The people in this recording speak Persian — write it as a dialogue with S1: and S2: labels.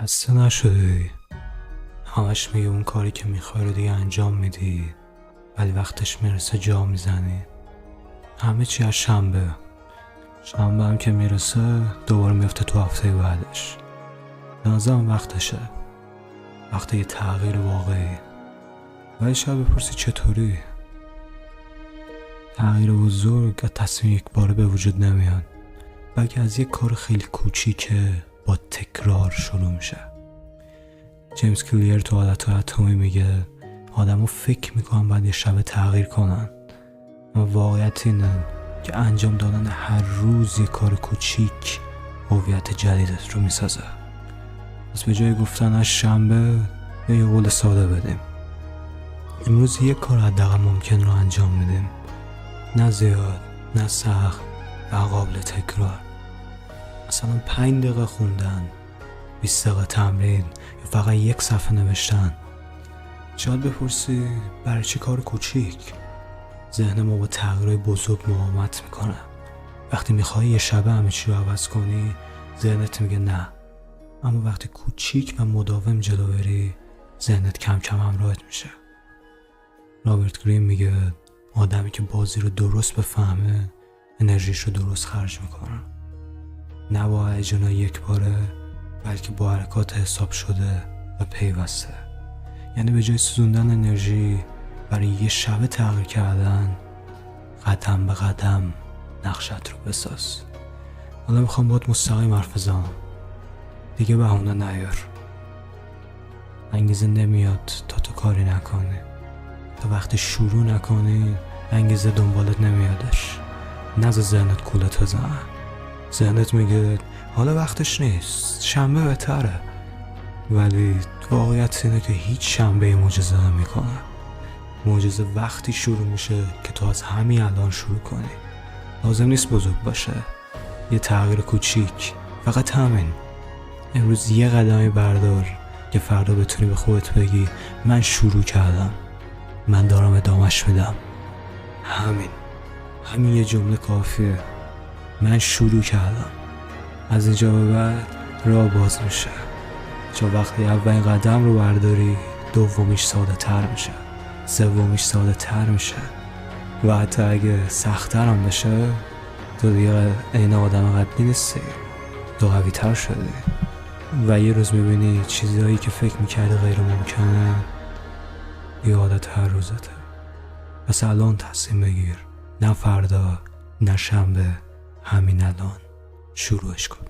S1: خسته نشدی؟ همش میگه اون کاری که میخوای رو دیگه انجام میدی، ولی وقتش میرسه جا میزنی. همه چی از شنبه هم که میرسه دوباره میفته تو هفته بعدش. نظرم وقتشه، وقت یه تغییر واقعی. ولی شاید بپرسی چطوری؟ تغییر بزرگ و تصمیم یک باره به وجود نمیاد، بلکه از یک کار خیلی کوچیکه با تکرار شروع میشه. جیمز کلیر تو عادتهای اتمی میگه آدمو فکر میکنن باید یه شب تغییر کنن، اما واقعیت اینه که انجام دادن هر روز یه کار کوچیک هویت جدیدت رو میسازه. پس به جای گفتن از شنبه یه قول ساده بدیم. امروز یه کار حداقل ممکن رو انجام میدیم، نه زیاد، نه سخت و قابل تکرار. مثلا 5 دقیقه خوندن، 20 دقیقه تمرین یا فقط یک صفحه نوشتن. شاید بپرسی برای چی کار کوچیک؟ ذهن ما با تغییرهای بزرگ مقاومت میکنه. وقتی میخوای یه شبه همه چی رو عوض کنی، ذهنت میگه نه. اما وقتی کوچیک و مداوم جلو بری، ذهنت کم کم همراهت میشه. رابرت گرین میگه آدمی که بازی رو درست بفهمه انرژیش رو درست خرج میکنه، نه با هیجان یک باره، بلکه با حرکات حساب شده و پیوسته. یعنی به جای سوزوندن انرژی برای یه شب تغییر کردن، قدم به قدم نقشت رو بساز. حالا میخوام باید مستقیم حرف بزنم، دیگه بهونه نیار. انگیزه نمیاد تا تو کاری نکنی، تا وقتی شروع نکنی انگیزه دنبالت نمیادش. نذار ذهنت کولت بزنه. ذهنت میگه حالا وقتش نیست، شنبه بهتره، ولی واقعیت اینه که هیچ شنبه معجزه نمیکنه. معجزه وقتی شروع میشه که تو از همین الان شروع کنی. لازم نیست بزرگ باشه، یه تغییر کوچیک، فقط همین. امروز یه قدمی بردار که فردا بتونی به خودت بگی من شروع کردم، من دارم ادامهش میدم. همین یه جمله کافیه. من شروع کردم. از اینجا به بعد راه باز میشه، چون وقتی اولین قدم رو برداری، دومیش ساده تر میشه، سومیش ساده تر میشه و حتی اگه سخت‌تر هم بشه، تو دیگه این آدم قبلی نیستی، تو قوی تر شدی و یه روز میبینی چیزهایی که فکر میکردی غیر ممکنه یه عادت هر روزته. پس الان تصمیم بگیر، نه فردا، نه شنبه، همین الان شروعش کن.